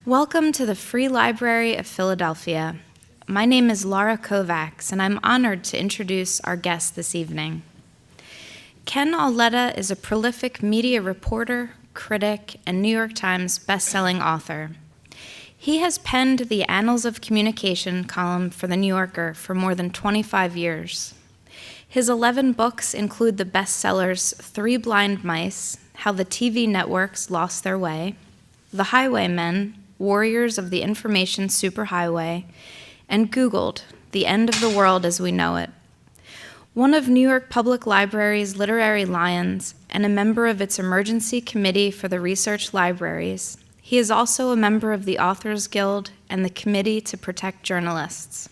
Welcome to the Free Library of Philadelphia. My name is Laura Kovacs, and I'm honored to introduce our guest this evening. Ken Auletta is a prolific media reporter, critic, and New York Times bestselling author. He has penned the Annals of Communications column for The New Yorker for more than 25 years. His 11 books include the bestsellers Three Blind Mice, How the TV Networks Lost Their Way, The Highwaymen, Warriors of the Information Superhighway, and Googled, The End of the World as We Know It. One of New York Public Library's literary lions and a member of its Emergency Committee for the Research Libraries, he is also a member of the Authors Guild and the Committee to Protect Journalists.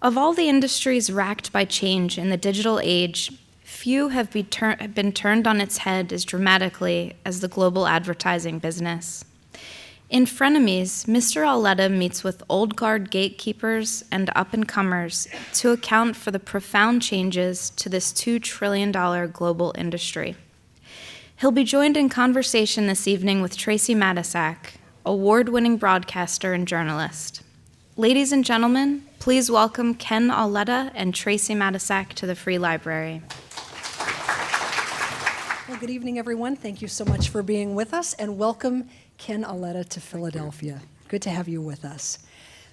Of all the industries racked by change in the digital age, few have been turned on its head as dramatically as the global advertising business. In Frenemies, Mr. Auletta meets with old guard gatekeepers and up-and-comers to account for the profound changes to this $2 trillion global industry. He'll be joined in conversation this evening with Tracy Matisak, award-winning broadcaster and journalist. Ladies and gentlemen, please welcome Ken Auletta and Tracy Matisak to the Free Library. Well, good evening, everyone. Thank you so much for being with us, and welcome Ken Auletta to Philadelphia. Good to have you with us.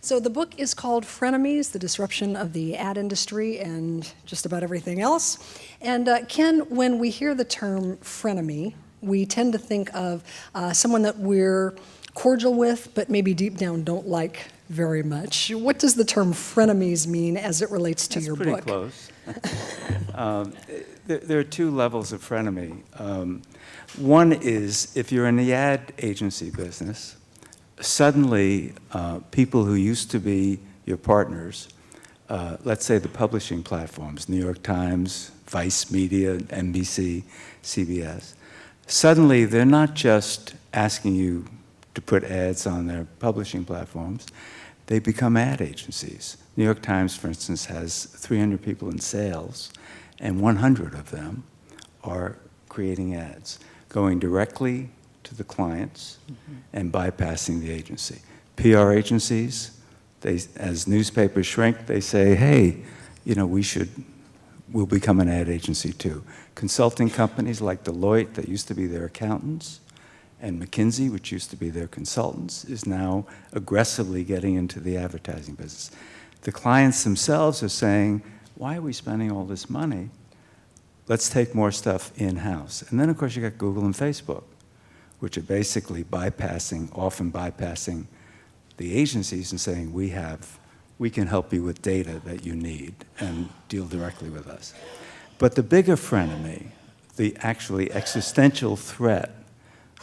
So the book is called Frenemies, The Disruption of the Ad Industry and just about everything else. And Ken, when we hear the term frenemy, we tend to think of someone that we're cordial with, but maybe deep down don't like very much. What does the term frenemies mean as it relates to your book? That's pretty close. There are two levels of frenemy. One is if you're in the ad agency business, suddenly people who used to be your partners, let's say the publishing platforms, New York Times, Vice Media, NBC, CBS, suddenly they're not just asking you to put ads on their publishing platforms, they become ad agencies. New York Times, for instance, has 300 people in sales, and 100 of them are creating ads, going directly to the clients and bypassing the agency. PR agencies, as newspapers shrink, they say, hey, we'll become an ad agency too. Consulting companies like Deloitte, that used to be their accountants, and McKinsey, which used to be their consultants, is now aggressively getting into the advertising business. The clients themselves are saying, why are we spending all this money? Let's take more stuff in-house. And then, of course, you got Google and Facebook, which are basically often bypassing the agencies and saying, we can help you with data that you need and deal directly with us. But the bigger frenemy, the actually existential threat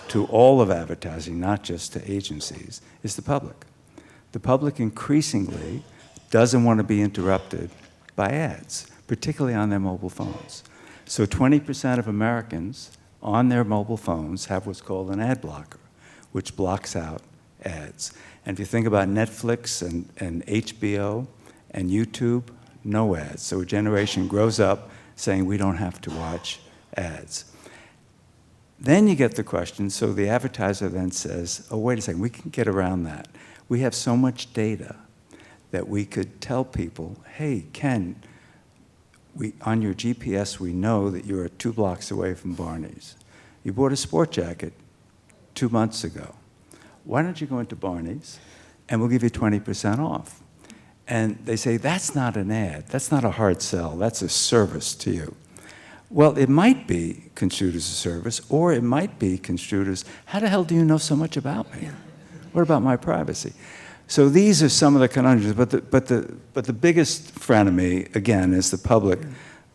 to all of advertising, not just to agencies, is the public. The public increasingly doesn't want to be interrupted by ads, particularly on their mobile phones. So 20% of Americans on their mobile phones have what's called an ad blocker, which blocks out ads. And if you think about Netflix and HBO and YouTube, no ads. So a generation grows up saying we don't have to watch ads. Then you get the question, so the advertiser then says, oh, wait a second, we can get around that. We have so much data that we could tell people, hey, Ken, on your GPS, we know that you're 2 blocks away from Barney's. You bought a sport jacket 2 months ago. Why don't you go into Barney's, and we'll give you 20% off? And they say, that's not an ad. That's not a hard sell. That's a service to you. Well, it might be construed as a service, or it might be construed as, how the hell do you know so much about me? What about my privacy? So these are some of the conundrums, but the biggest frenemy, again, is the public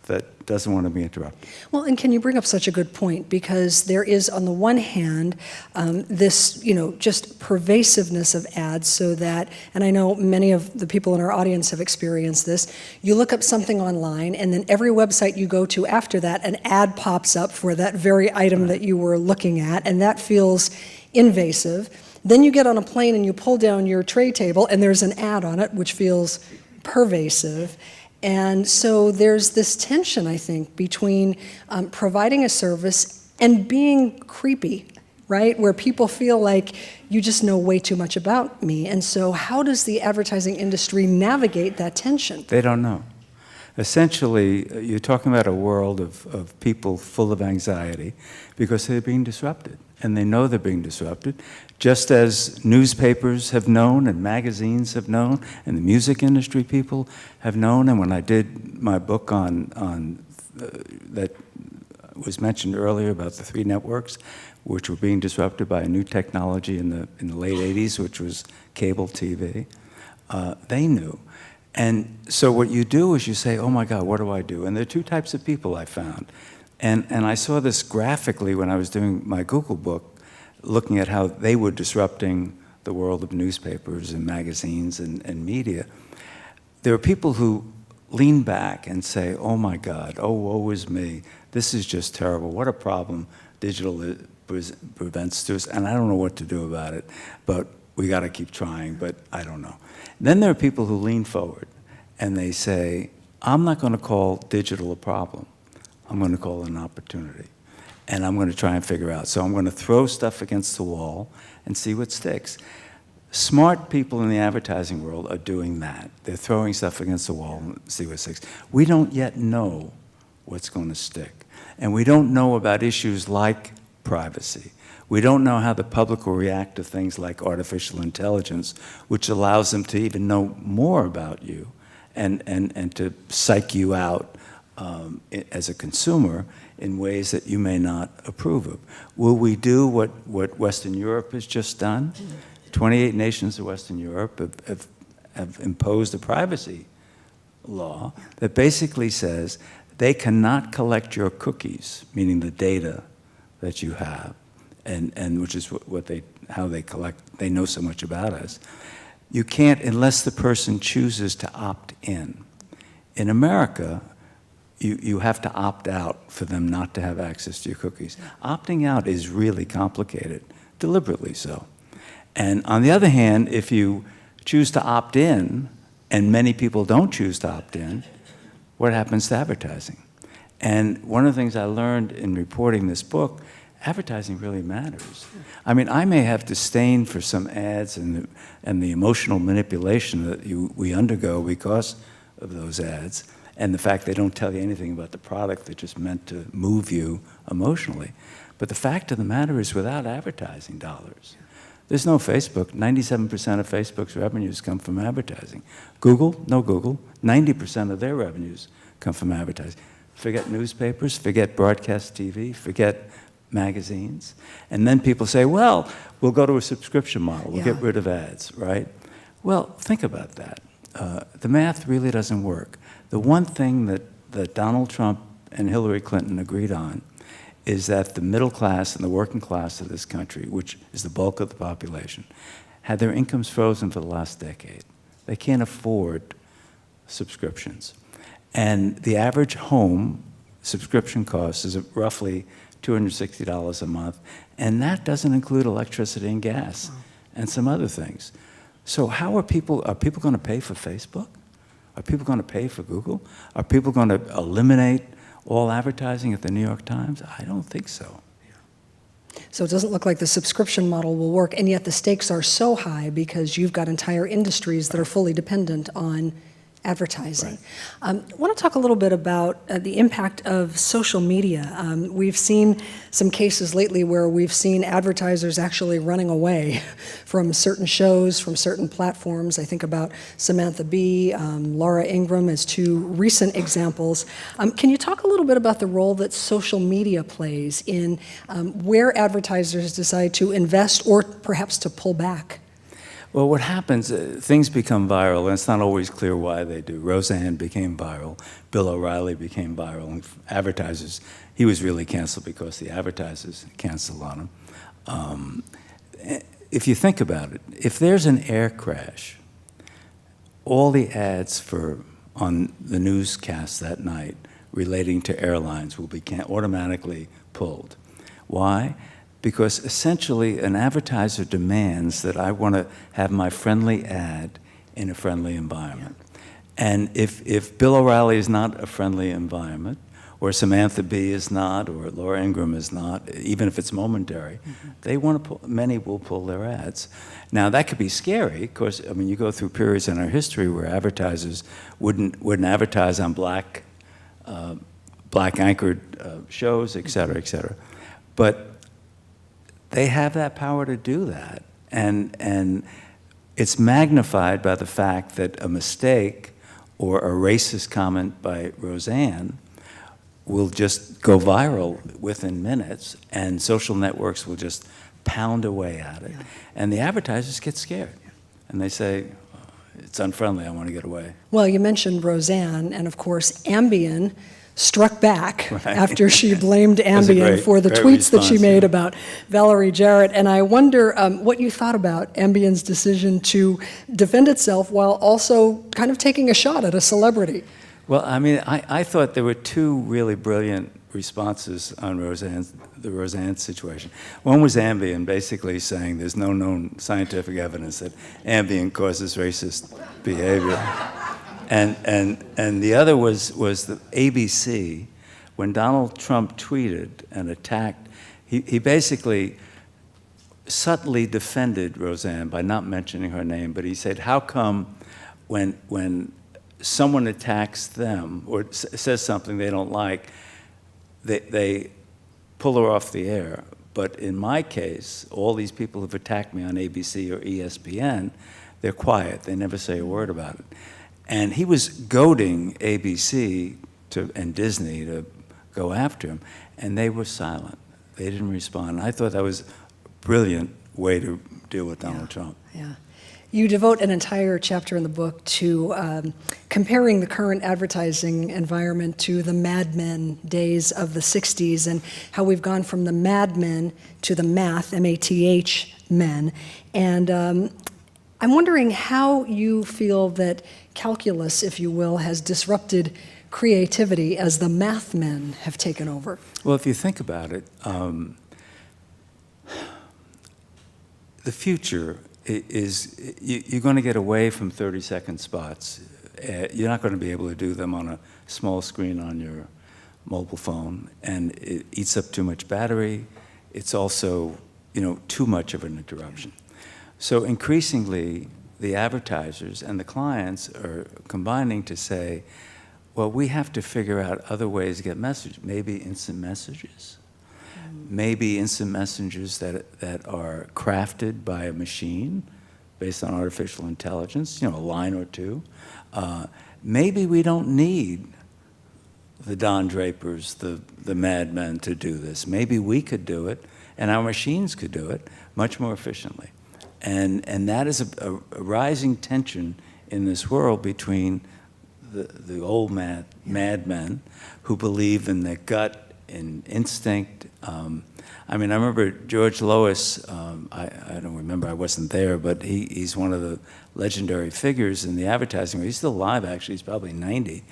that doesn't want to be interrupted. Well, and can you bring up such a good point, because there is, on the one hand, this, just pervasiveness of ads, so that, and I know many of the people in our audience have experienced this, you look up something online, and then every website you go to after that, an ad pops up for that very item that you were looking at, and that feels invasive. Then you get on a plane and you pull down your tray table, and there's an ad on it, which feels pervasive. And so there's this tension, I think, between providing a service and being creepy right? Where people feel like you just know way too much about me. And so how does the advertising industry navigate that tension? They don't know. Essentially, you're talking about a world of people full of anxiety because they're being disrupted, and they know they're being disrupted, just as newspapers have known and magazines have known and the music industry people have known. And when I did my book on that was mentioned earlier about the 3 networks, which were being disrupted by a new technology in the late 80s, which was cable TV, they knew. And so what you do is you say, oh my God, what do I do? And there are 2 types of people I found. And I saw this graphically when I was doing my Google book, looking at how they were disrupting the world of newspapers and magazines and media. There are people who lean back and say, oh my God, oh woe is me, this is just terrible, what a problem digital presents to us, and I don't know what to do about it, but we got to keep trying, but I don't know. Then there are people who lean forward and they say, I'm not going to call digital a problem. I'm going to call it an opportunity. And I'm going to try and figure out. So I'm going to throw stuff against the wall and see what sticks. Smart people in the advertising world are doing that. They're throwing stuff against the wall and see what sticks. We don't yet know what's going to stick. And we don't know about issues like privacy. We don't know how the public will react to things like artificial intelligence, which allows them to even know more about you and to psych you out as a consumer in ways that you may not approve of. Will we do what Western Europe has just done? 28 nations of Western Europe have imposed a privacy law that basically says they cannot collect your cookies, meaning the data that you have, and which is how they collect, they know so much about us. You can't unless the person chooses to opt in. In America, you have to opt out for them not to have access to your cookies. Opting out is really complicated, deliberately so. And on the other hand, if you choose to opt in, and many people don't choose to opt in, what happens to advertising? And one of the things I learned in reporting this book, advertising really matters. I mean, I may have disdain for some ads and the emotional manipulation that we undergo because of those ads, and the fact they don't tell you anything about the product, they're just meant to move you emotionally. But the fact of the matter is, without advertising dollars, there's no Facebook. 97% of Facebook's revenues come from advertising. Google, no Google, 90% of their revenues come from advertising. Forget newspapers, forget broadcast TV, forget magazines. And then people say, well, we'll go to a subscription model, we'll get rid of ads, right? Well, think about that. The math really doesn't work. The one thing that Donald Trump and Hillary Clinton agreed on is that the middle class and the working class of this country, which is the bulk of the population, had their incomes frozen for the last decade. They can't afford subscriptions. And the average home subscription cost is roughly $260 a month, and that doesn't include electricity and gas and some other things. So how are people going to pay for Facebook? Are people going to pay for Google? Are people going to eliminate all advertising at the New York Times? I don't think so. So it doesn't look like the subscription model will work, and yet the stakes are so high because you've got entire industries that are fully dependent on advertising. Right. I want to talk a little bit about the impact of social media. We've seen some cases lately where we've seen advertisers actually running away from certain shows, from certain platforms. I think about Samantha Bee, Laura Ingraham as 2 recent examples. Can you talk a little bit about the role that social media plays in where advertisers decide to invest or perhaps to pull back? Well, what happens, things become viral, and it's not always clear why they do. Roseanne became viral. Bill O'Reilly became viral. And advertisers, he was really canceled because the advertisers canceled on him. If you think about it, if there's an air crash, all the ads on the newscast that night relating to airlines will be automatically pulled. Why? Because essentially an advertiser demands that I want to have my friendly ad in a friendly environment. And if Bill O'Reilly is not a friendly environment, or Samantha Bee is not, or Laura Ingraham is not, even if it's momentary. They want to pull, many will pull their ads. Now that could be scary. Of course, I mean, you go through periods in our history where advertisers wouldn't advertise on black anchored shows, et cetera, et cetera. But they have that power to do that. And it's magnified by the fact that a mistake or a racist comment by Roseanne will just go viral within minutes, and social networks will just pound away at it. And the advertisers get scared. And they say, it's unfriendly, I want to get away. Well, you mentioned Roseanne, and of course, Ambien struck back after she blamed Ambien for the tweets that she made about Valerie Jarrett. And I wonder what you thought about Ambien's decision to defend itself while also kind of taking a shot at a celebrity. Well, I mean, I thought there were two really brilliant responses on the Roseanne situation. One was Ambien basically saying there's no known scientific evidence that Ambien causes racist behavior. And the other was the ABC. When Donald Trump tweeted and attacked, he basically subtly defended Roseanne by not mentioning her name, but he said, how come when someone attacks them or says something they don't like, they pull her off the air. But in my case, all these people who've attacked me on ABC or ESPN, they're quiet. They never say a word about it. And he was goading ABC and Disney to go after him, and they were silent. They didn't respond. I thought that was a brilliant way to deal with Donald Trump. Yeah. You devote an entire chapter in the book to comparing the current advertising environment to the Mad Men days of the 60s and how we've gone from the Mad Men to the math, M-A-T-H, men. And I'm wondering how you feel that calculus, if you will, has disrupted creativity as the math men have taken over. Well, if you think about it, the future is you're going to get away from 30-second spots. You're not going to be able to do them on a small screen on your mobile phone, and it eats up too much battery. It's also, too much of an interruption. So increasingly, the advertisers and the clients are combining to say, well, we have to figure out other ways to get messages, maybe instant messages. Maybe instant messengers that are crafted by a machine based on artificial intelligence, a line or two. Maybe we don't need the Don Drapers, the Mad Men to do this. Maybe we could do it, and our machines could do it much more efficiently. And that is a rising tension in this world between the old mad men who believe in their gut and instinct. I remember George Lois, I don't remember, I wasn't there, but he's one of the legendary figures in the advertising world. He's still alive, actually, he's probably 90.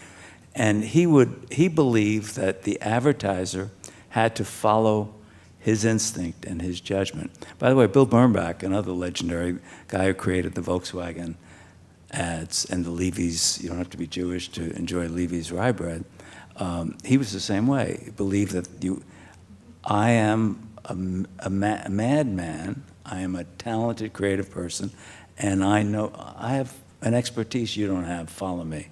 And he believed that the advertiser had to follow his instinct and his judgment. By the way, Bill Bernbach, another legendary guy who created the Volkswagen ads and the Levy's, you don't have to be Jewish to enjoy Levy's rye bread. He was the same way. He believed that I am a madman, I am a talented, creative person, and I have an expertise you don't have, follow me.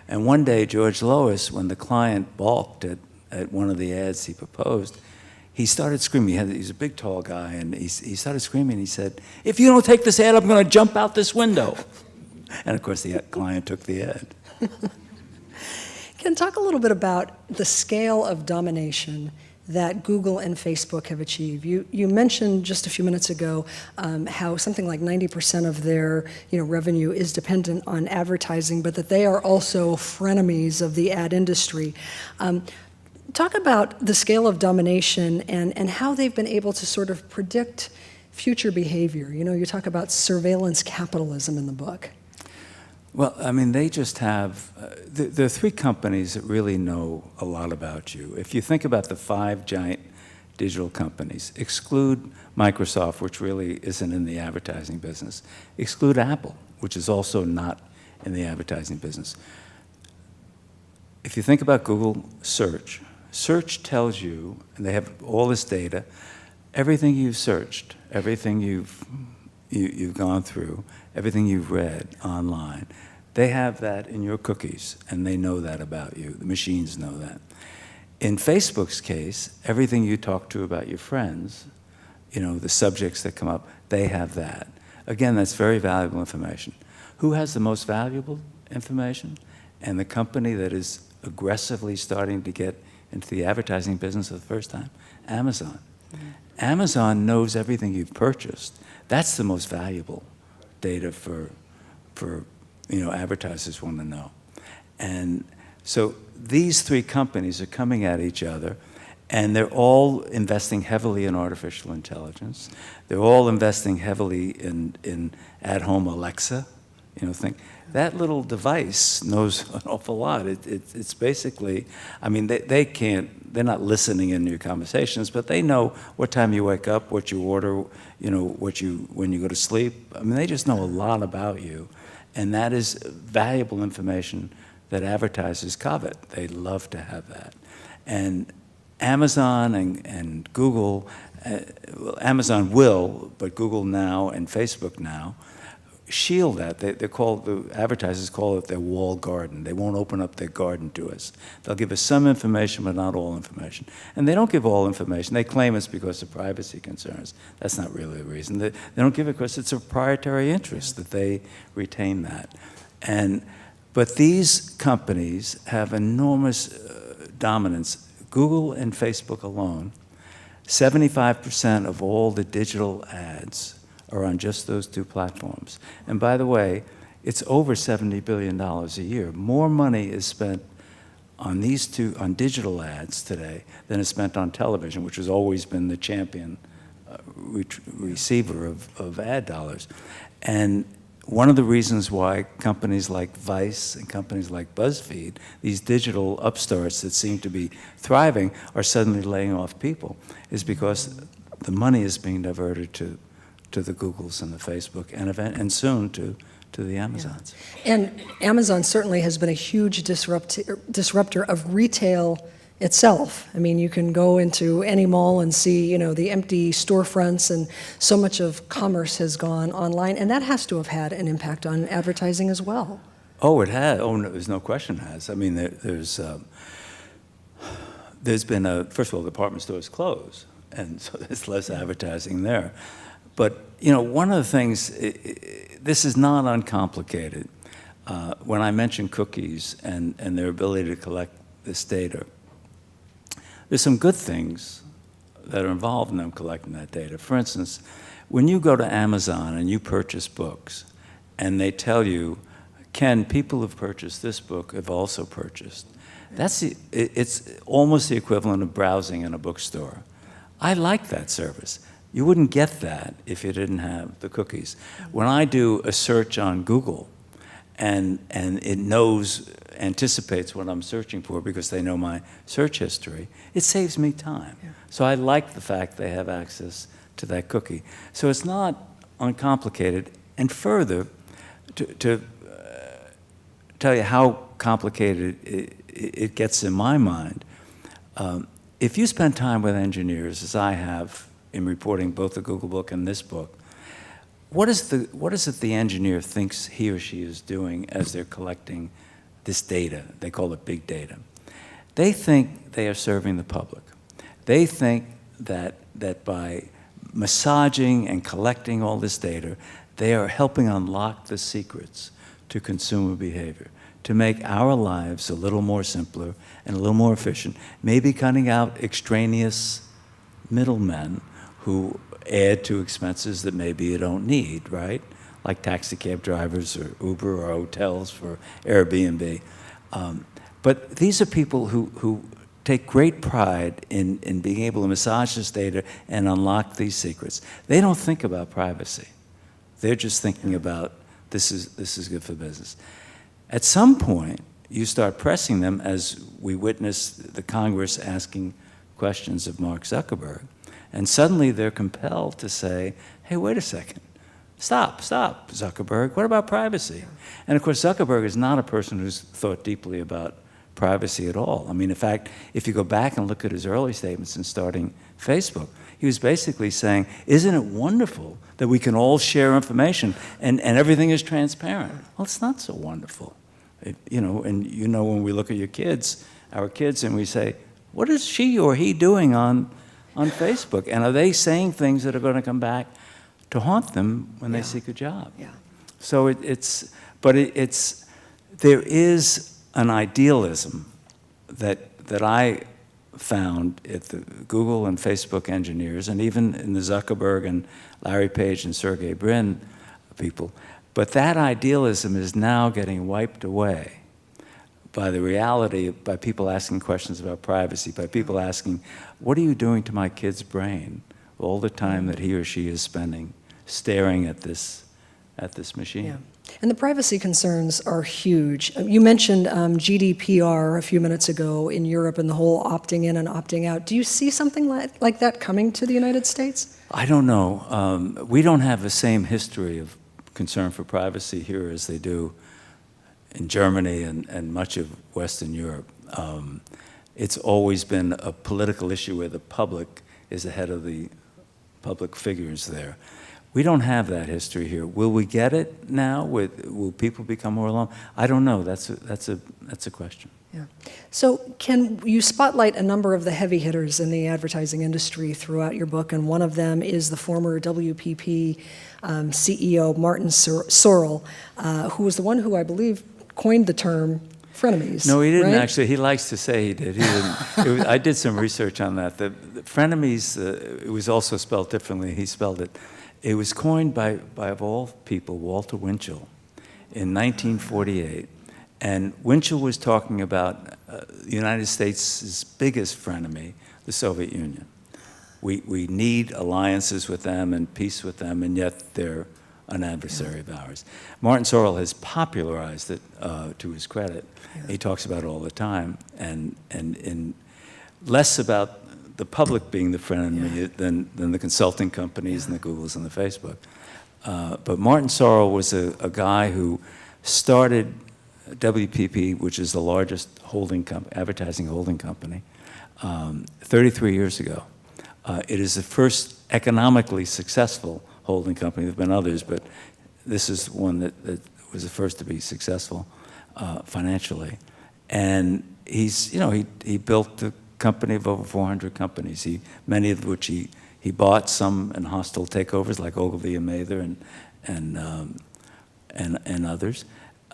And one day, George Lois, when the client balked at one of the ads he proposed, he started screaming. He's a big, tall guy, and he started screaming. He said, if you don't take this ad, I'm going to jump out this window. And of course, the client took the ad. Ken, talk a little bit about the scale of domination that Google and Facebook have achieved. You mentioned just a few minutes ago how something like 90% of their revenue is dependent on advertising, but that they are also frenemies of the ad industry. Talk about the scale of domination and how they've been able to sort of predict future behavior. You talk about surveillance capitalism in the book. Well, they just have, there are three companies that really know a lot about you. If you think about the 5 giant digital companies, exclude Microsoft, which really isn't in the advertising business, exclude Apple, which is also not in the advertising business. If you think about Google search, search tells you, and they have all this data, everything you've searched, everything you've gone through, everything you've read online, they have that in your cookies, and they know that about you. The machines know that. In Facebook's case, everything you talk to about your friends, the subjects that come up, they have that. Again, that's very valuable information. Who has the most valuable information? And the company that is aggressively starting to get into the advertising business for the first time? Amazon. Mm-hmm. Amazon knows everything you've purchased. That's the most valuable data for advertisers want to know. And so these three companies are coming at each other, and they're all investing heavily in artificial intelligence. They're all investing heavily in at-home Alexa. That little device knows an awful lot. It's basically, they're not listening in your conversations, but they know what time you wake up, what you order, when you go to sleep. They just know a lot about you. And that is valuable information that advertisers covet. They love to have that. And Amazon and Google, Amazon will, but Google now and Facebook now, shield that. The advertisers call it their walled garden. They won't open up their garden to us. They'll give us some information, but not all information. And they don't give all information. They claim it's because of privacy concerns. That's not really the reason. They don't give it because it's a proprietary interest that they retain that. But these companies have enormous dominance. Google and Facebook alone, 75% of all the digital ads are on just those two platforms. And by the way, it's over $70 billion a year. More money is spent on these two, on digital ads today, than is spent on television, which has always been the champion receiver of ad dollars. And one of the reasons why companies like Vice and companies like BuzzFeed, these digital upstarts that seem to be thriving, are suddenly laying off people, is because the money is being diverted to the Googles and the Facebook, and soon to the Amazons. Yeah. And Amazon certainly has been a huge disruptor of retail itself. You can go into any mall and see, the empty storefronts, and so much of commerce has gone online, and that has to have had an impact on advertising as well. Oh, it has. Oh, no, there's no question it has. There's been first of all, department stores close, and so there's less advertising there. But, one of the things, this is not uncomplicated. When I mention cookies and their ability to collect this data, there's some good things that are involved in them collecting that data. For instance, when you go to Amazon and you purchase books, and they tell you, Ken, people who've purchased this book have also purchased. It's almost the equivalent of browsing in a bookstore. I like that service. You wouldn't get that if you didn't have the cookies. When I do a search on Google, and it anticipates what I'm searching for because they know my search history, it saves me time. Yeah. So I like the fact they have access to that cookie. So it's not uncomplicated. And further, to tell you how complicated it gets in my mind, if you spend time with engineers, as I have in reporting both the Google book and this book, what is it the engineer thinks he or she is doing as they're collecting this data? They call it big data. They think they are serving the public. They think that by massaging and collecting all this data, they are helping unlock the secrets to consumer behavior, to make our lives a little more simpler and a little more efficient, maybe cutting out extraneous middlemen who add to expenses that maybe you don't need, right? Like taxi cab drivers or Uber or hotels for Airbnb. But these are people who take great pride in being able to massage this data and unlock these secrets. They don't think about privacy. They're just thinking about this is good for business. At some point, you start pressing them, as we witnessed the Congress asking questions of Mark Zuckerberg, and suddenly they're compelled to say, hey, wait a second. Stop, Zuckerberg. What about privacy? And of course, Zuckerberg is not a person who's thought deeply about privacy at all. I mean, in fact, if you go back and look at his early statements in starting Facebook, he was basically saying, isn't it wonderful that we can all share information and everything is transparent? Well, it's not so wonderful. When we look at our kids, and we say, what is she or he doing on Facebook? And are they saying things that are going to come back to haunt them when they seek a job? Yeah. So there is an idealism that I found at the Google and Facebook engineers, and even in the Zuckerberg and Larry Page and Sergey Brin people. But that idealism is now getting wiped away by the reality, by people asking questions about privacy, by people asking, what are you doing to my kid's brain all the time that he or she is spending staring at this machine? Yeah. And the privacy concerns are huge. You mentioned GDPR a few minutes ago in Europe and the whole opting in and opting out. Do you see something like that coming to the United States? I don't know. We don't have the same history of concern for privacy here as they do in Germany and much of Western Europe. It's always been a political issue where the public is ahead of the public figures there. We don't have that history here. Will we get it now? Will people become more alarmed? I don't know. That's a question. Yeah. So can you spotlight a number of the heavy hitters in the advertising industry throughout your book? And one of them is the former WPP CEO, Martin Sorrell, who was the one who I believe coined the term frenemies. No, he didn't right? actually. He likes to say he did. He didn't. I did some research on that. The frenemies, it was also spelled differently. He spelled it. It was coined by of all people, Walter Winchell, in 1948. And Winchell was talking about the United States' biggest frenemy, the Soviet Union. We need alliances with them and peace with them, and yet they're an adversary of ours. Martin Sorrell has popularized it to his credit. He talks about it all the time, and less about the public being the frenemy than the consulting companies and the Googles and the Facebook. But Martin Sorrell was a guy who started WPP, which is the largest advertising holding company, 33 years ago. It is the first economically successful holding company. There have been others, but this is one that was the first to be successful financially. And he built a company of over 400 companies, many of which he bought, some in hostile takeovers like Ogilvy and Mather and others.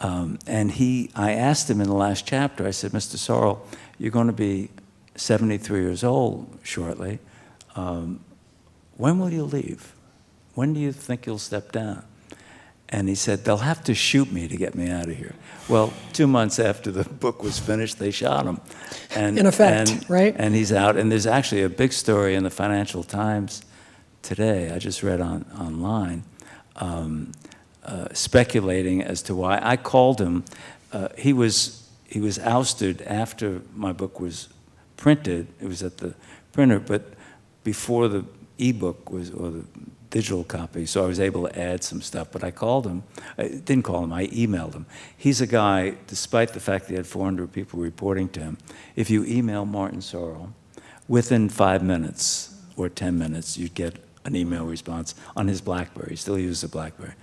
I asked him in the last chapter, I said, Mr. Sorrell, you're going to be 73 years old shortly. When will you leave? When do you think you'll step down? And he said, they'll have to shoot me to get me out of here. Well, 2 months after the book was finished, they shot him. In effect, right? And he's out. And there's actually a big story in the Financial Times today, I just read online, speculating as to why. I called him. He was ousted after my book was printed. It was at the printer, but before the e-book or the digital copy, so I was able to add some stuff. But I called him. I didn't call him. I emailed him. He's a guy, despite the fact that he had 400 people reporting to him, if you email Martin Sorrell, within 5 minutes or 10 minutes, you'd get an email response on his BlackBerry. He still uses a BlackBerry.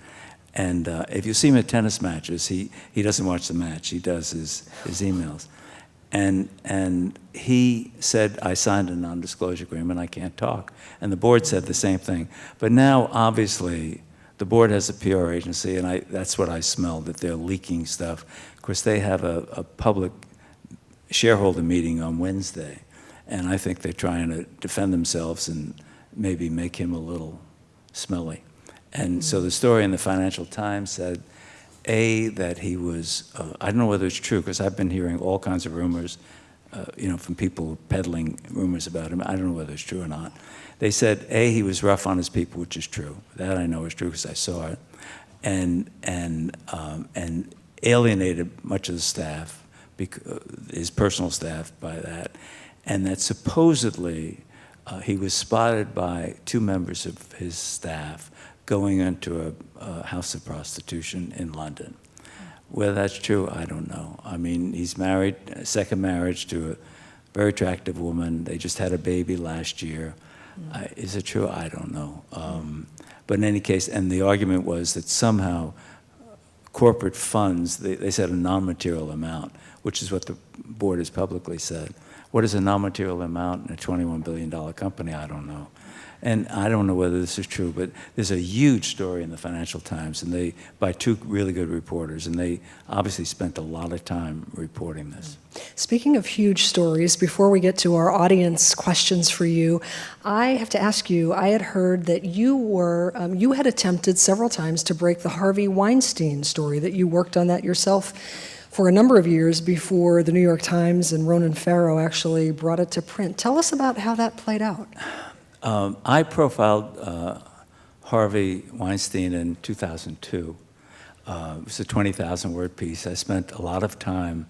And if you see him at tennis matches, he doesn't watch the match. He does his emails. And he said, I signed a non-disclosure agreement, I can't talk. And the board said the same thing. But now, obviously, the board has a PR agency, and that's what I smelled, that they're leaking stuff. Of course, they have a public shareholder meeting on Wednesday, and I think they're trying to defend themselves and maybe make him a little smelly. And so the story in the Financial Times said, that he was, I don't know whether it's true, because I've been hearing all kinds of rumors, from people peddling rumors about him. I don't know whether it's true or not. They said, he was rough on his people, which is true. That I know is true because I saw it. And alienated much of the staff, his personal staff, by that. And that supposedly he was spotted by 2 members of his staff going into a house of prostitution in London. Whether that's true, I don't know. I mean, he's married, second marriage to a very attractive woman. They just had a baby last year. Is it true? I don't know. But in any case, and the argument was that somehow corporate funds, they said a non-material amount, which is what the board has publicly said. What is a non-material amount in a $21 billion company? I don't know. And I don't know whether this is true, but there's a huge story in the Financial Times, and by two really good reporters, and they obviously spent a lot of time reporting this. Speaking of huge stories, before we get to our audience questions for you, I have to ask you, I had heard that you had attempted several times to break the Harvey Weinstein story, that you worked on that yourself for a number of years before the New York Times and Ronan Farrow actually brought it to print. Tell us about how that played out. I profiled Harvey Weinstein in 2002. It was a 20,000-word piece. I spent a lot of time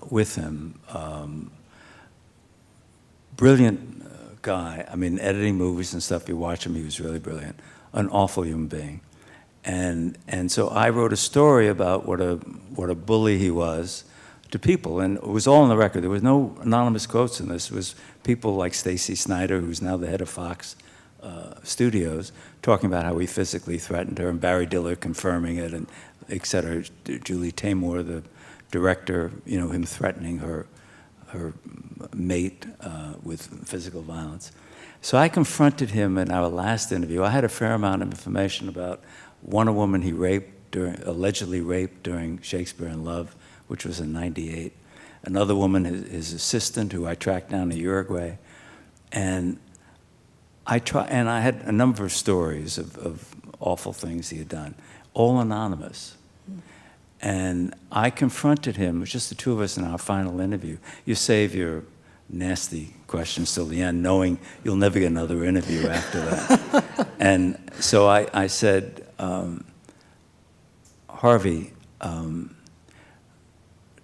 with him. Brilliant guy. I mean, editing movies and stuff, you watch him, he was really brilliant. An awful human being. And so I wrote a story about what a bully he was to people, and it was all on the record. There was no anonymous quotes in this. It was people like Stacy Snyder, who's now the head of Fox Studios, talking about how he physically threatened her, and Barry Diller confirming it, and et cetera. Julie Taymor, the director, him threatening her mate with physical violence. So I confronted him in our last interview. I had a fair amount of information about a woman he allegedly raped during Shakespeare in Love, which was in '98. Another woman, his assistant, who I tracked down to Uruguay. And I had a number of stories of awful things he had done, all anonymous. And I confronted him, it was just the two of us in our final interview. You save your nasty questions till the end, knowing you'll never get another interview after that. And so I said, Harvey,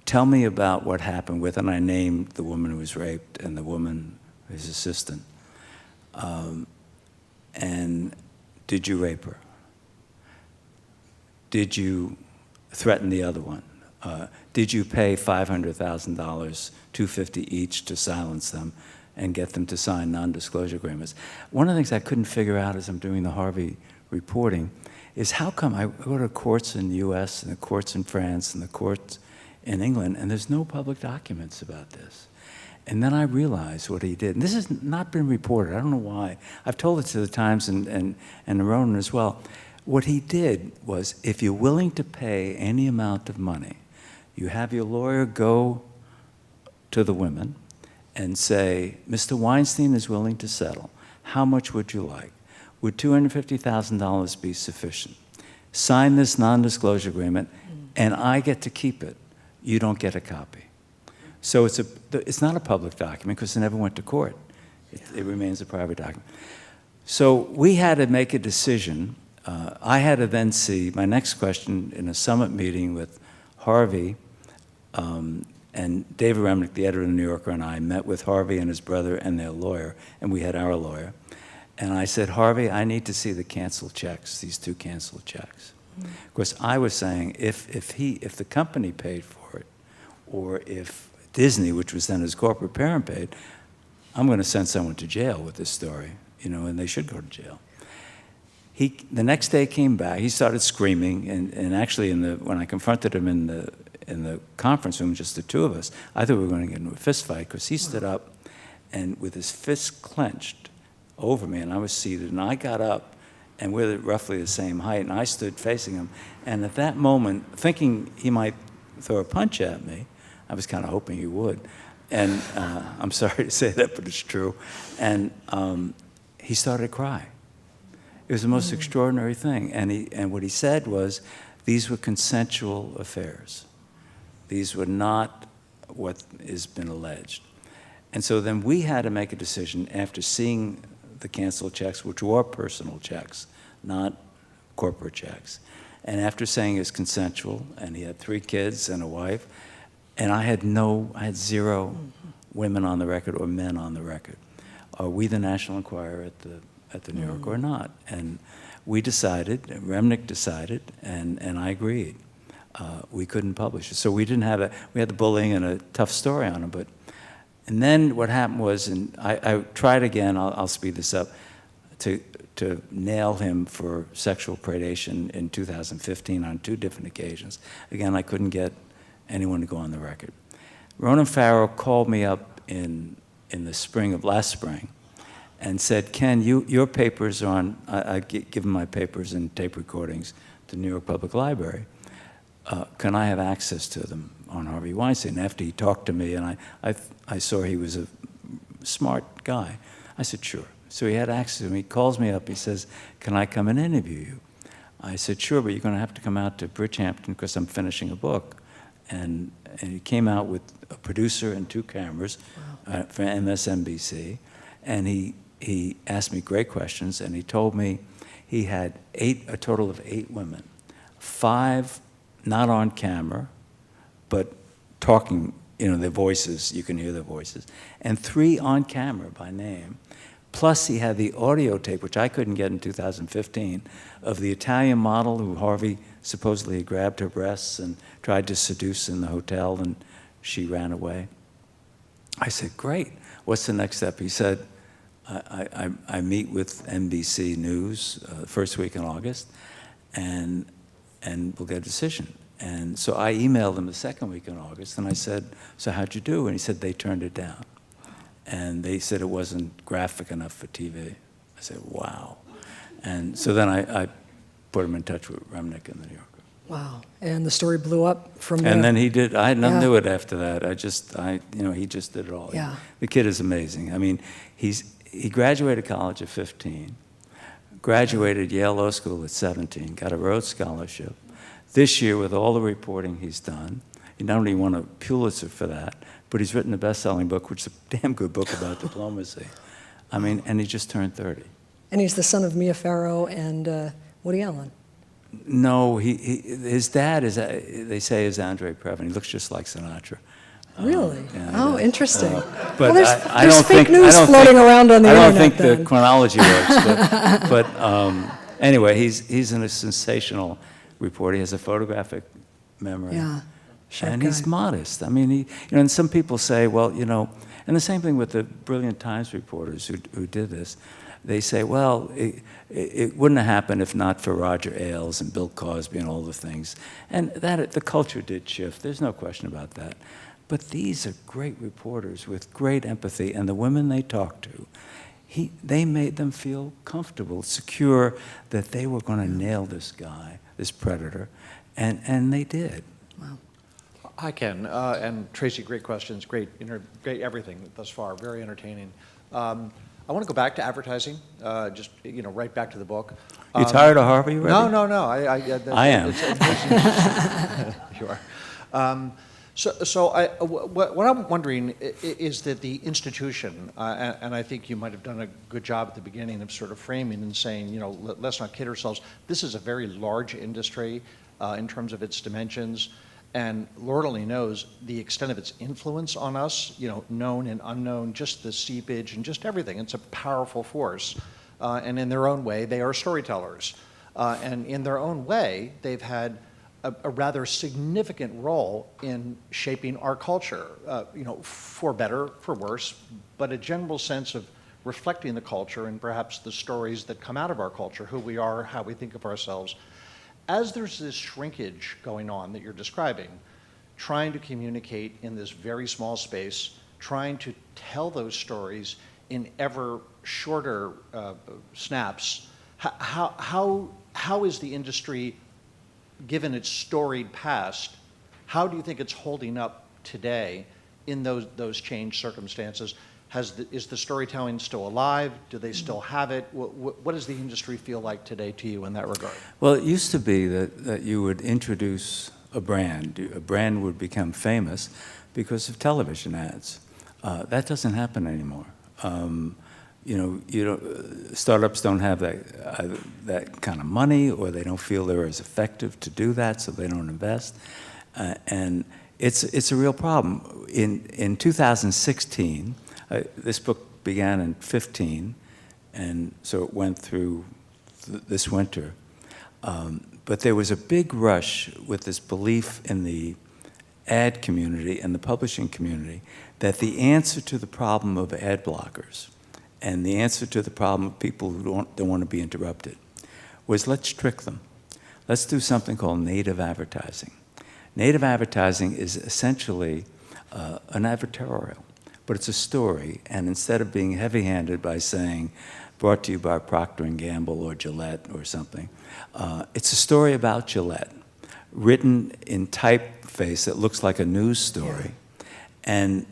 tell me about what happened with, and I named the woman who was raped and the woman, his assistant. And did you rape her? Did you threaten the other one? Did you pay $500,000, $250 each to silence them and get them to sign non-disclosure agreements? One of the things I couldn't figure out as I'm doing the Harvey reporting is how come I go to courts in the US and the courts in France and the courts in England, and there's no public documents about this. And then I realized what he did. And this has not been reported. I don't know why. I've told it to the Times and Ronan as well. What he did was, if you're willing to pay any amount of money, you have your lawyer go to the women and say, Mr. Weinstein is willing to settle. How much would you like? Would $250,000 be sufficient? Sign this non-disclosure agreement, and I get to keep it. You don't get a copy. So it's not a public document because it never went to court. It remains a private document. So we had to make a decision. I had to then see my next question in a summit meeting with Harvey, and David Remnick, the editor of The New Yorker, and I met with Harvey and his brother and their lawyer, and we had our lawyer. And I said, Harvey, I need to see the canceled checks, these two canceled checks. Of course, I was saying, if the company paid for it, or if Disney, which was then his corporate parent, paid, I'm going to send someone to jail with this story, and they should go to jail. The next day came back. He started screaming, and actually, when I confronted him in the conference room, just the two of us, I thought we were going to get into a fist fight because he stood up, and with his fist clenched over me, and I was seated, and I got up, and we're roughly the same height, and I stood facing him, and at that moment, thinking he might throw a punch at me, I was kind of hoping he would, and I'm sorry to say that, but it's true, and he started to cry. It was the most extraordinary thing, and what he said was, these were consensual affairs. These were not what has been alleged. And so then we had to make a decision after seeing the canceled checks, which were personal checks, not corporate checks. And after saying it's consensual, and he had 3 kids and a wife, and I had zero women on the record or men on the record. Are we the National Enquirer at the New York or not? And we decided, Remnick decided, and I agreed. we couldn't publish it. So we didn't have we had the bullying and a tough story on it. And then what happened was, and I tried again, I'll speed this up, to nail him for sexual predation in 2015 on 2 different occasions. Again, I couldn't get anyone to go on the record. Ronan Farrow called me up in the spring of last spring and said, Ken, your papers are on, I give him my papers and tape recordings to New York Public Library. Can I have access to them on Harvey Weinstein? After he talked to me and I saw he was a smart guy, I said, sure. So he had access to them. He calls me up, he says, can I come and interview you? I said, sure, but you're going to have to come out to Bridgehampton because I'm finishing a book. And he came out with a producer and 2 cameras for MSNBC. And he asked me great questions, and he told me he had a total of 8 women, 5 not on camera, but talking, their voices, you can hear their voices, and 3 on camera by name. Plus he had the audio tape, which I couldn't get in 2015, of the Italian model who Harvey supposedly had grabbed her breasts and tried to seduce in the hotel, and she ran away. I said, great, what's the next step? He said, I meet with NBC News first week in August, and we'll get a decision. And so I emailed him the second week in August, and I said, so how'd you do? And he said they turned it down. And they said it wasn't graphic enough for TV. I said, wow. And so then I put him in touch with Remnick in the New Yorker. Wow. And the story blew up from there. And then he did, I had nothing to do with it after that. He just did it all. Yeah. The kid is amazing. I mean, he graduated college at 15, graduated Yale Law School at 17, got a Rhodes Scholarship. This year, with all the reporting he's done, he not only won a Pulitzer for that, but he's written a best-selling book, which is a damn good book about diplomacy. I mean, and he just turned 30. And he's the son of Mia Farrow and Woody Allen. No, his dad is, they say, is Andre Previn. He looks just like Sinatra. Really? Yeah, Oh, interesting. But Well, there's I don't fake think, news floating around on the I don't internet think the then. chronology works. But anyway, he's a sensational reporter. He has a photographic memory. Yeah. Sharp And guy. he's modest. I mean, and some people say, well, and the same thing with the brilliant Times reporters who did this. They say, well, it wouldn't have happened if not for Roger Ailes and Bill Cosby and all the things. And the culture did shift. There's no question about that. But these are great reporters with great empathy, and the women they talked to, they made them feel comfortable, secure that they were going to nail this guy, this predator, and they did. Hi, Ken, and Tracy, great questions, great everything thus far, very entertaining. I want to go back to advertising, just right back to the book. You tired of Harvey already? No. I am. You are. What I'm wondering is that the institution, and I think you might have done a good job at the beginning of sort of framing and saying, let's not kid ourselves. This is a very large industry in terms of its dimensions. And Lord only knows the extent of its influence on us, known and unknown, just the seepage and just everything. It's a powerful force. And in their own way, they are storytellers. And in their own way, they've had a rather significant role in shaping our culture, for better, for worse, but a general sense of reflecting the culture and perhaps the stories that come out of our culture, who we are, how we think of ourselves. As there's this shrinkage going on that you're describing, trying to communicate in this very small space, trying to tell those stories in ever shorter snaps, how is the industry, given its storied past, how do you think it's holding up today in those changed circumstances? Is the storytelling still alive? Do they still have it? What does the industry feel like today to you in that regard? Well, it used to be that you would introduce a brand. A brand would become famous because of television ads. That doesn't happen anymore. Startups don't have that kind of money, or they don't feel they're as effective to do that, so they don't invest. And it's a real problem. In 2016, this book began in 15, and so it went through this winter. but there was a big rush with this belief in the ad community and the publishing community that the answer to the problem of ad blockers and the answer to the problem of people who don't want to be interrupted was, let's trick them. Let's do something called native advertising. Native advertising is essentially an advertorial, but it's a story, and instead of being heavy-handed by saying, brought to you by Procter & Gamble or Gillette or something, it's a story about Gillette, written in typeface that looks like a news story, and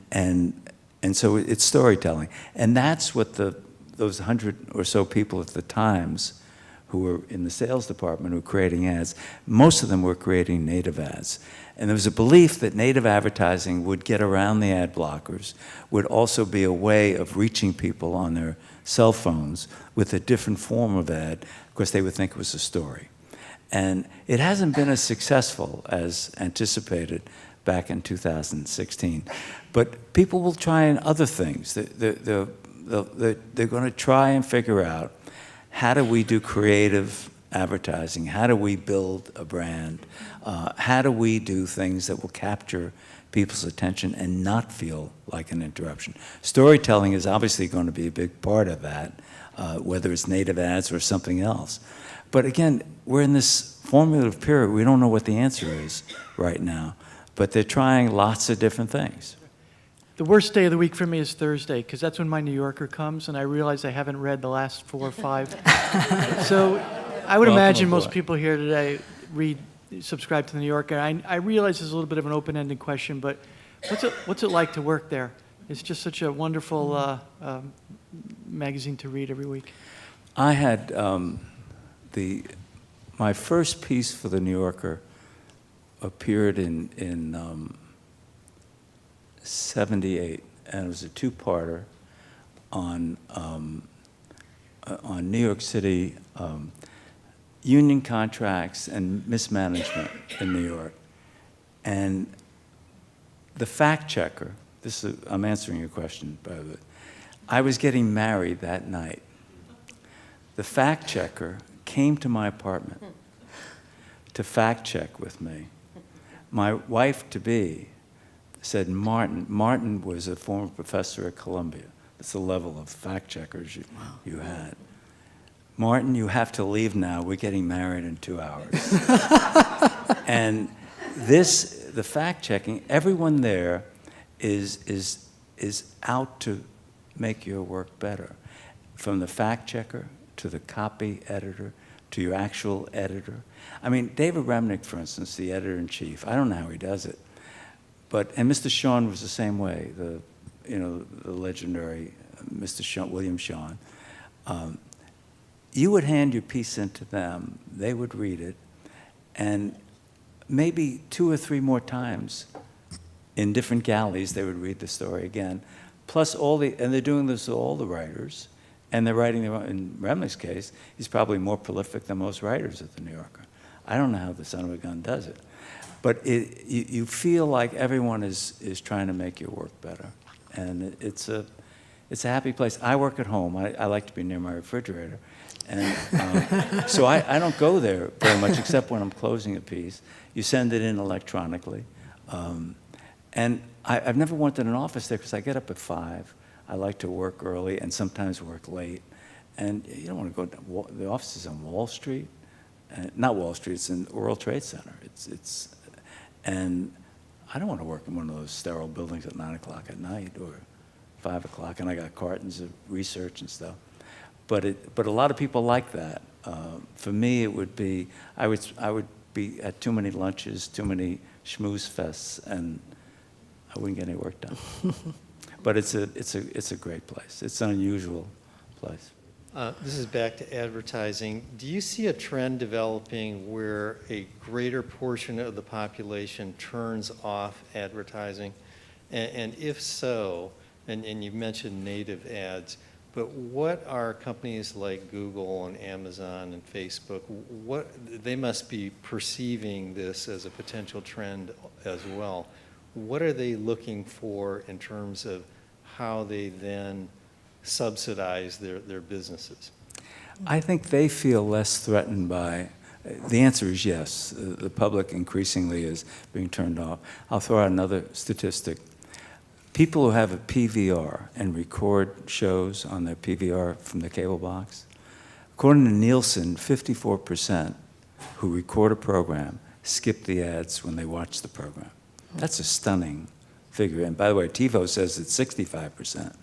so it's storytelling. And that's what those 100 or so people at the Times who were in the sales department who were creating ads, most of them were creating native ads. And there was a belief that native advertising would get around the ad blockers, would also be a way of reaching people on their cell phones with a different form of ad, because they would think it was a story. And it hasn't been as successful as anticipated back in 2016. But people will try other things. They're going to try and figure out, how do we do creative advertising? How do we build a brand? How do we do things that will capture people's attention and not feel like an interruption? Storytelling is obviously going to be a big part of that, whether it's native ads or something else. But again, we're in this formative period. We don't know what the answer is right now, but they're trying lots of different things. The worst day of the week for me is Thursday, because that's when my New Yorker comes, and I realize I haven't read the last 4 or 5. So I would imagine most people here today subscribe to the New Yorker. I realize it's a little bit of an open-ended question, but what's it like to work there? It's just such a wonderful magazine to read every week. I had my first piece for the New Yorker appeared in 78, and it was a two-parter on New York City union contracts and mismanagement in New York. And the fact checker, I'm answering your question, by the way. I was getting married that night. The fact checker came to my apartment to fact check with me. My wife-to-be said, Martin was a former professor at Columbia. That's the level of fact checkers you had. Martin, you have to leave now. We're getting married in 2 hours. And the fact checking, everyone there is out to make your work better. From the fact checker to the copy editor to your actual editor. I mean, David Remnick, for instance, the editor-in-chief, I don't know how he does it. And Mr. Shawn was the same way, the legendary Mr. Shawn, William Shawn. You would hand your piece in to them, they would read it, and maybe 2 or 3 more times in different galleys they would read the story again. Plus and they're doing this to all the writers, and they're writing their own. In Remnick's case, he's probably more prolific than most writers at the New Yorker. I don't know how the son of a gun does it. But you feel like everyone is trying to make your work better. And it's a happy place. I work at home. I like to be near my refrigerator. And so I don't go there very much except when I'm closing a piece. You send it in electronically. And I've never wanted an office there because I get up at 5. I like to work early and sometimes work late. And you don't want to go to the office is on Wall Street. Not Wall Street, it's in World Trade Center. And I don't want to work in one of those sterile buildings at 9 o'clock at night or 5 o'clock, and I got cartons of research and stuff. But a lot of people like that. For me, it would be I would be at too many lunches, too many schmooze fests, and I wouldn't get any work done. But it's a great place. It's an unusual place. This is back to advertising. Do you see a trend developing where a greater portion of the population turns off advertising? And if so, and you mentioned native ads, but what are companies like Google and Amazon and Facebook, they must be perceiving this as a potential trend as well. What are they looking for in terms of how they then subsidize their businesses? I think they feel less threatened by, The answer is yes. The public increasingly is being turned off. I'll throw out another statistic. People who have a PVR and record shows on their PVR from the cable box, according to Nielsen, 54% who record a program skip the ads when they watch the program. That's a stunning figure. And by the way, TiVo says it's 65%.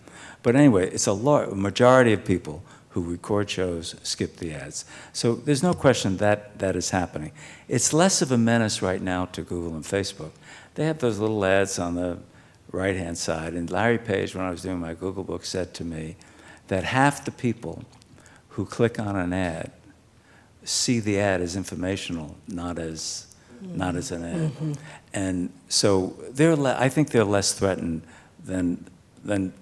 But anyway, it's a majority of people who record shows skip the ads. So there's no question that that is happening. It's less of a menace right now to Google and Facebook. They have those little ads on the right-hand side. And Larry Page, when I was doing my Google book, said to me that half the people who click on an ad see the ad as informational, not as an ad. Mm-hmm. And so I think they're less threatened than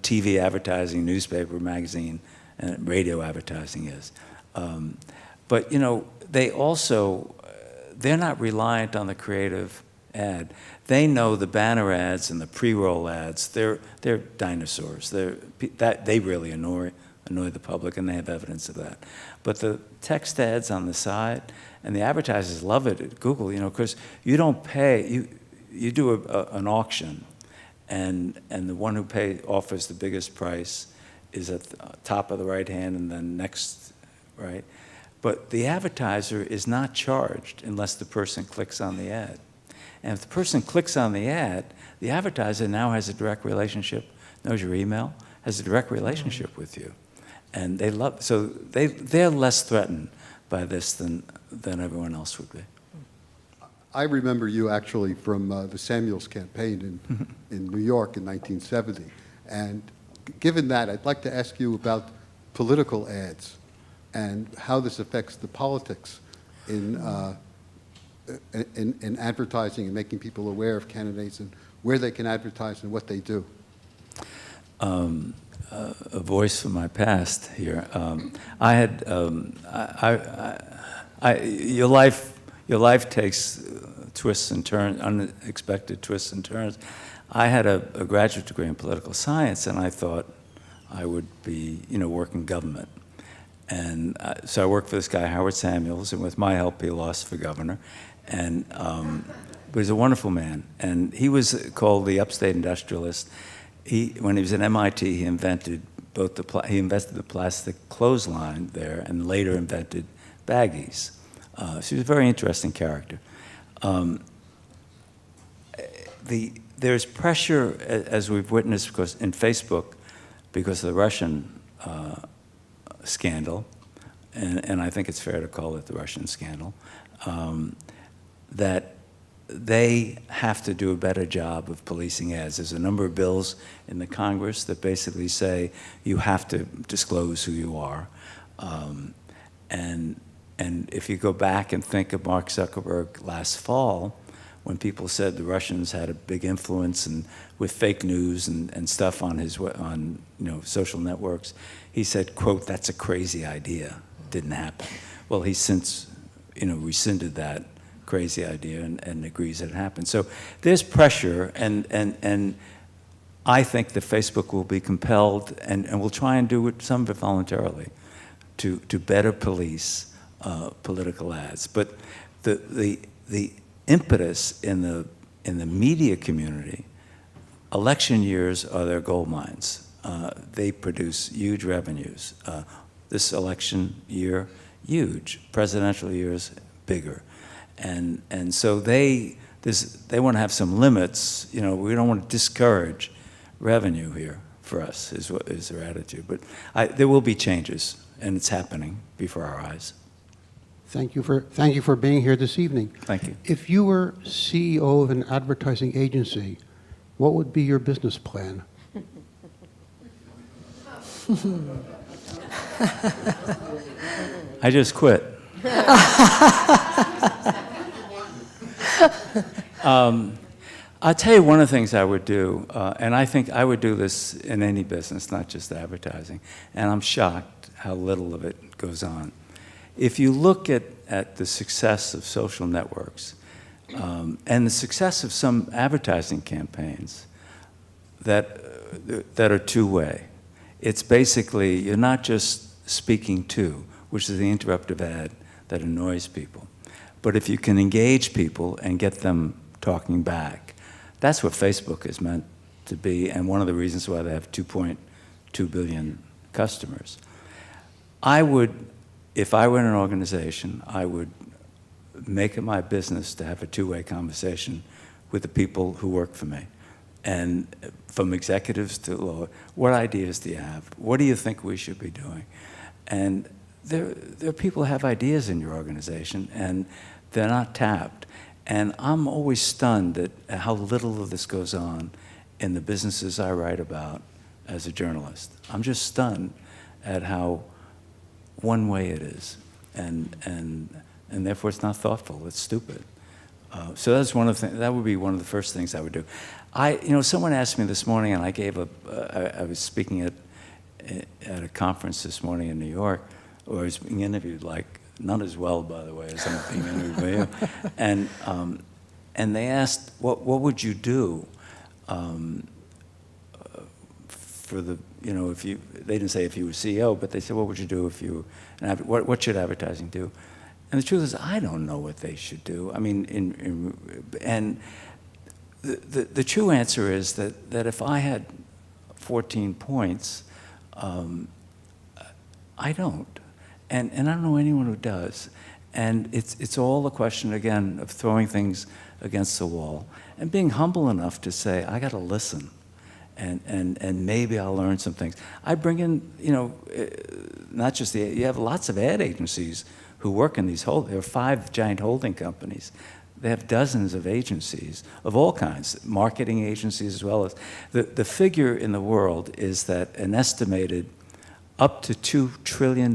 TV advertising, newspaper, magazine, and radio advertising is. But you know, they're not reliant on the creative ad. They know the banner ads and the pre-roll ads. They're dinosaurs. They really annoy the public, and they have evidence of that. But the text ads on the side, and the advertisers love it at Google, you know, because you don't pay. You do an auction, and the one who offers the biggest price is at the top of the right hand, and then next, right? But the advertiser is not charged unless the person clicks on the ad. And if the person clicks on the ad, the advertiser now has a direct relationship, knows your email, has a direct relationship with you. And they're less threatened by this than everyone else would be. I remember you actually from the Samuels campaign in New York in 1970. And given that, I'd like to ask you about political ads and how this affects the politics in advertising and making people aware of candidates and where they can advertise and what they do. A voice from my past here. Your life takes twists and turns, unexpected twists and turns. I had a graduate degree in political science, and I thought I would be, working government. And so I worked for this guy, Howard Samuels, and with my help, he lost for governor. And but he's a wonderful man, and he was called the upstate industrialist. When he was at MIT, he invented he invented the plastic clothesline there, and later invented baggies. So he's a very interesting character. There's pressure, as we've witnessed, because in Facebook, because of the Russian scandal, and I think it's fair to call it the Russian scandal, that they have to do a better job of policing ads. There's a number of bills in the Congress that basically say you have to disclose who you are. And if you go back and think of Mark Zuckerberg last fall, when people said the Russians had a big influence and with fake news and stuff on social networks, he said, quote, "That's a crazy idea." Didn't happen. Well, he's since rescinded that crazy idea and agrees that it happened. So there's pressure, and I think that Facebook will be compelled, and will try and do it, some of it voluntarily, to better police political ads. But the impetus in the media community, election years are their gold mines. They produce huge revenues. This election year, huge. Presidential years, bigger. And so they want to have some limits. We don't want to discourage revenue here for us, is their attitude. But there will be changes, and it's happening before our eyes. Thank you for being here this evening. Thank you. If you were CEO of an advertising agency, what would be your business plan? I just quit. I'll tell you one of the things I would do, and I think I would do this in any business, not just advertising, and I'm shocked how little of it goes on. If you look at the success of social networks and the success of some advertising campaigns that are two-way, it's basically you're not just speaking to, which is the interruptive ad that annoys people. But if you can engage people and get them talking back, that's what Facebook is meant to be, and one of the reasons why they have 2.2 billion customers. I would, if I were in an organization, I would make it my business to have a two-way conversation with the people who work for me. And from executives to lower, what ideas do you have? What do you think we should be doing? And there are people who have ideas in your organization, and they're not tapped. And I'm always stunned at how little of this goes on in the businesses I write about as a journalist. I'm just stunned at how one way it is, and therefore it's not thoughtful. It's stupid. So that's one of the that would be one of the first things I would do. Someone asked me this morning, and I gave I was speaking at a conference this morning in New York, where I was being interviewed, like, not as well, by the way, as I'm being interviewed by you. And they asked, what would you do for the, if you, they didn't say if you were CEO, but they said, what would you do if you, what should advertising do? And the truth is, I don't know what they should do. I mean, and the true answer is that if I had 14 points, I don't. And I don't know anyone who does. And it's all a question, again, of throwing things against the wall and being humble enough to say, I got to listen. And maybe I'll learn some things. I bring in, not just you have lots of ad agencies who work in these there are 5 giant holding companies. They have dozens of agencies of all kinds, marketing agencies as well as. The figure in the world is that an estimated up to $2 trillion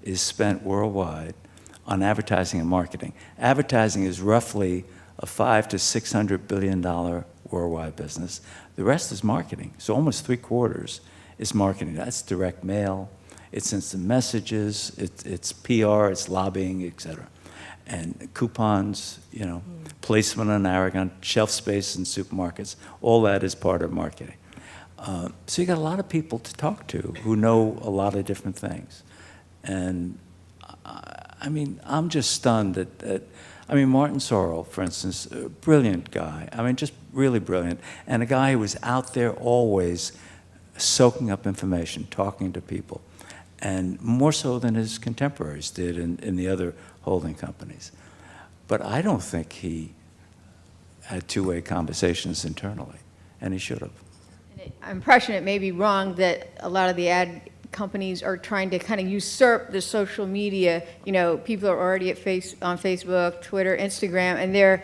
is spent worldwide on advertising and marketing. Advertising is roughly a $500 to $600 billion worldwide business. The rest is marketing. So almost 3/4 is marketing. That's direct mail, it's instant messages, it's PR, it's lobbying, et cetera. And coupons, placement on Aragon, shelf space in supermarkets, all that is part of marketing. So you got a lot of people to talk to who know a lot of different things. And I'm just stunned that Martin Sorrell, for instance, a brilliant guy. Just really brilliant. And a guy who was out there always soaking up information, talking to people. And more so than his contemporaries did in the other holding companies. But I don't think he had two-way conversations internally, and he should have. Impression, it may be wrong, that a lot of the ad companies are trying to kind of usurp the social media. People are already on Facebook, Twitter, Instagram, and they're,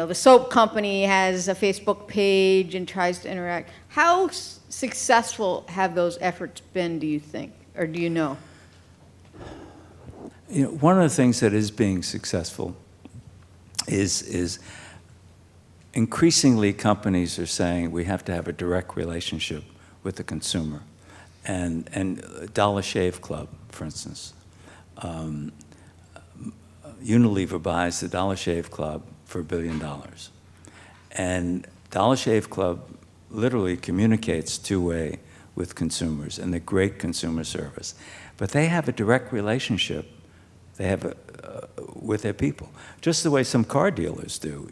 the soap company has a Facebook page and tries to interact. How successful have those efforts been, do you think, or do you know? One of the things that is being successful is increasingly companies are saying we have to have a direct relationship with the consumer. And Dollar Shave Club, for instance. Unilever buys the Dollar Shave Club for $1 billion. And Dollar Shave Club literally communicates two-way with consumers, and they're great consumer service. But they have a direct relationship with their people, just the way some car dealers do,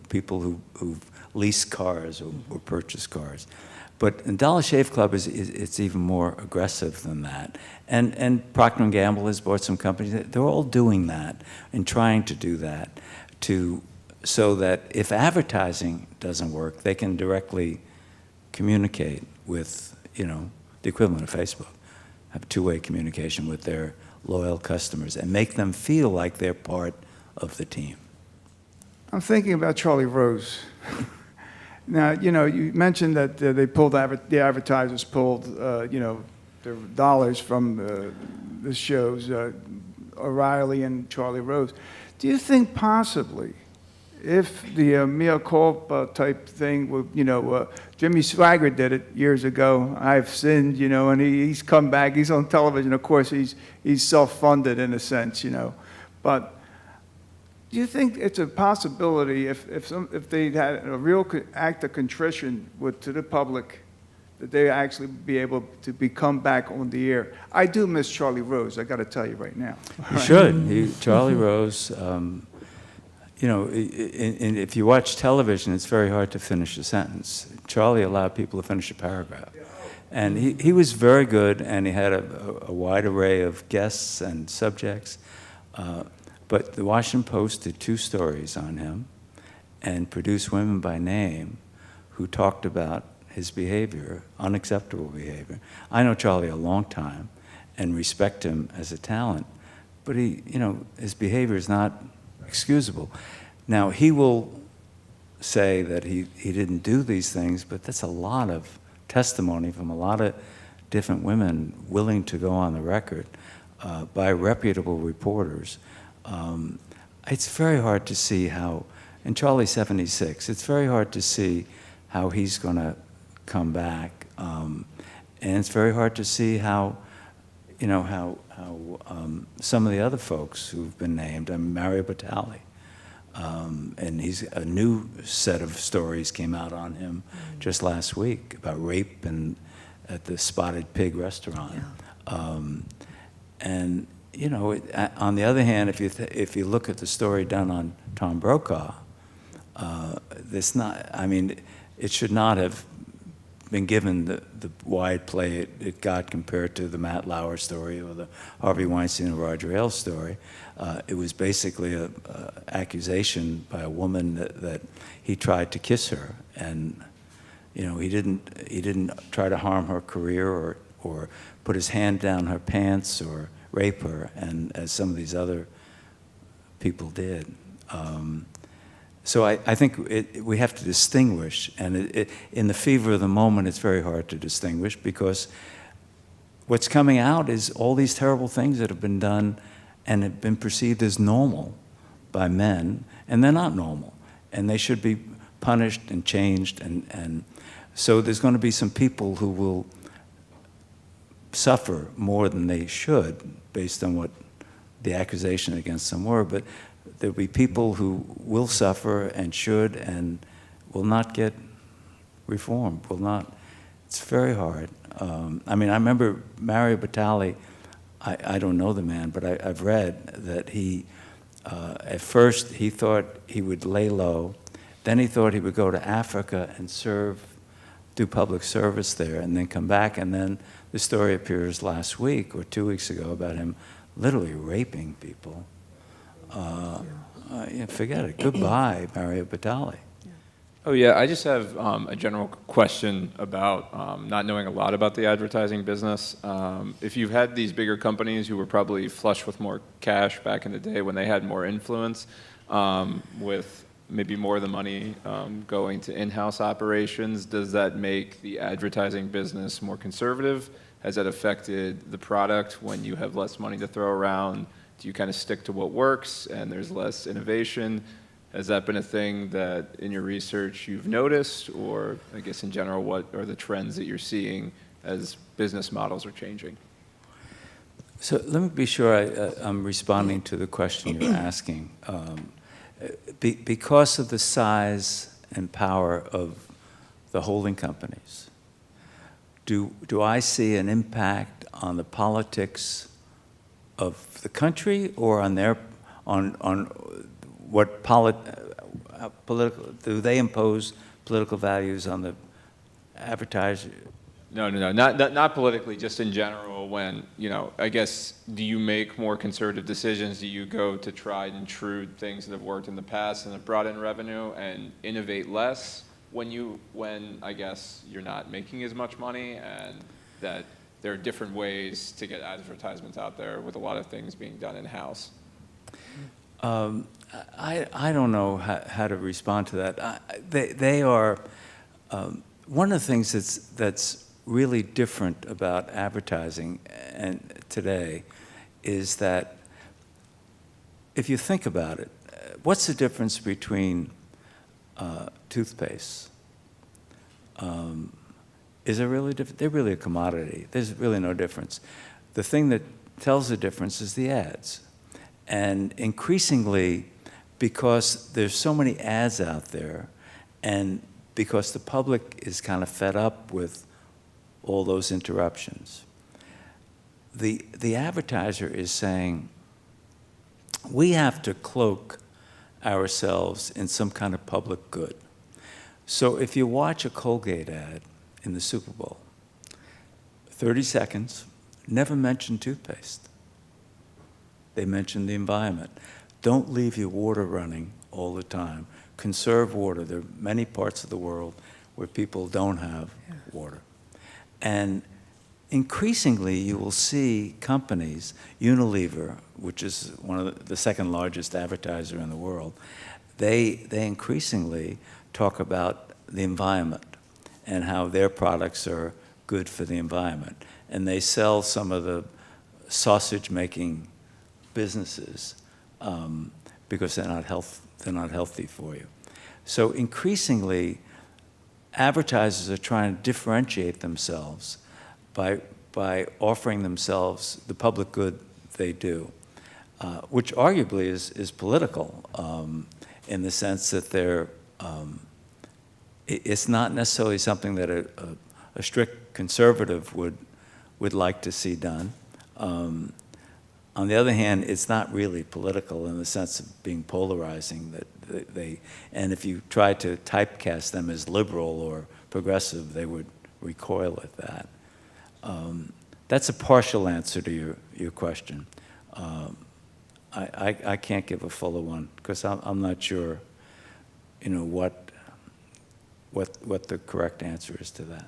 people who lease cars or purchase cars. But in Dollar Shave Club, it's even more aggressive than that. And Procter & Gamble has bought some companies. They're all doing that and trying to do that so that if advertising doesn't work, they can directly communicate with, the equivalent of Facebook, have two-way communication with their loyal customers and make them feel like they're part of the team. I'm thinking about Charlie Rose. Now, you mentioned that the advertisers pulled, their dollars from the shows, O'Reilly and Charlie Rose. Do you think possibly, if the mea culpa type thing, Jimmy Swaggart did it years ago, I've sinned, and he's come back, he's on television, of course, he's self-funded in a sense, but do you think it's a possibility if they had a real act of contrition to the public, that they actually be able to become back on the air. I do miss Charlie Rose, I got to tell you right now. You should. Charlie Rose, you know, if you watch television, it's very hard to finish a sentence. Charlie allowed people to finish a paragraph. And he was very good, and he had a wide array of guests and subjects. But the Washington Post did 2 stories on him and produced Women by Name, who talked about his behavior, unacceptable behavior. I know Charlie a long time and respect him as a talent, but he, you know, his behavior is not excusable. Now, he will say that he didn't do these things, but that's a lot of testimony from a lot of different women willing to go on the record by reputable reporters. It's very hard to see how, and Charlie's 76, it's very hard to see how he's going to come back. And it's very hard to see how, you know, how some of the other folks who've been named, Mario Batali, and he's a new set of stories came out on him just last week about rape and at the Spotted Pig restaurant. Yeah. And you know, on the other hand, if you look at the story done on Tom Brokaw, this not, I mean, it should not have been given the wide play it got compared to the Matt Lauer story or the Harvey Weinstein and Roger Ailes story. It was basically an accusation by a woman that he tried to kiss her, and you know, he didn't try to harm her career or put his hand down her pants or rape her, and as some of these other people did. So I think we have to distinguish, and in the fever of the moment, it's very hard to distinguish because what's coming out is all these terrible things that have been done and have been perceived as normal by men, and they're not normal, and they should be punished and changed, and so there's going to be some people who will suffer more than they should based on what the accusation against them were, but there'll be people who will suffer and should and will not get reformed, will not. It's very hard. I mean, I remember Mario Batali, I don't know the man, but I've read that he, at first he thought he would lay low, then he thought he would go to Africa and do public service there and then come back, and then the story appears last week or 2 weeks ago about him literally raping people. Forget it. Goodbye, Mario Batali. Oh, yeah. I just have a general question about not knowing a lot about the advertising business. If you've had these bigger companies who were probably flush with more cash back in the day when they had more influence, with maybe more of the money going to in-house operations, does that make the advertising business more conservative? Has that affected the product when you have less money to throw around? Do you kind of stick to what works and there's less innovation? Has that been a thing that in your research you've noticed, or I guess in general, what are the trends that you're seeing as business models are changing? So let me be sure I'm responding to the question you're asking. Because of the size and power of the holding companies, do I see an impact on the politics of the country or on what political, do they impose political values on the advertiser? No, not politically, just in general. When, you know, I guess, do you make more conservative decisions? Do you go to tried and true things that have worked in the past and have brought in revenue and innovate less when I guess you're not making as much money, and that there are different ways to get advertisements out there with a lot of things being done in-house? I don't know how to respond to that. They are, one of the things that's really different about advertising and today is that if you think about it, what's the difference between toothpaste? Is there really different? They're really a commodity. There's really no difference. The thing that tells the difference is the ads. And increasingly, because there's so many ads out there, and because the public is kind of fed up with all those interruptions. The advertiser is saying, we have to cloak ourselves in some kind of public good. So if you watch a Colgate ad in the Super Bowl, 30 seconds, never mention toothpaste. They mention the environment. Don't leave your water running all the time. Conserve water. There are many parts of the world where people don't have water. And increasingly, you will see companies, Unilever, which is one of the second largest advertiser in the world, they increasingly talk about the environment and how their products are good for the environment. And they sell some of the sausage-making businesses because they're not healthy for you. So increasingly, advertisers are trying to differentiate themselves by offering themselves the public good they do, which arguably is political in the sense that it's not necessarily something that a strict conservative would like to see done. On the other hand, it's not really political in the sense of being polarizing. And if you try to typecast them as liberal or progressive, they would recoil at that. That's a partial answer to your question. I can't give a fuller one because I'm not sure, what the correct answer is to that.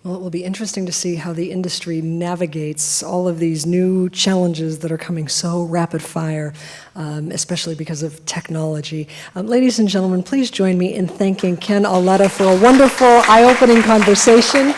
Well, it will be interesting to see how the industry navigates all of these new challenges that are coming so rapid fire, especially because of technology. Ladies and gentlemen, please join me in thanking Ken Auletta for a wonderful, eye-opening conversation.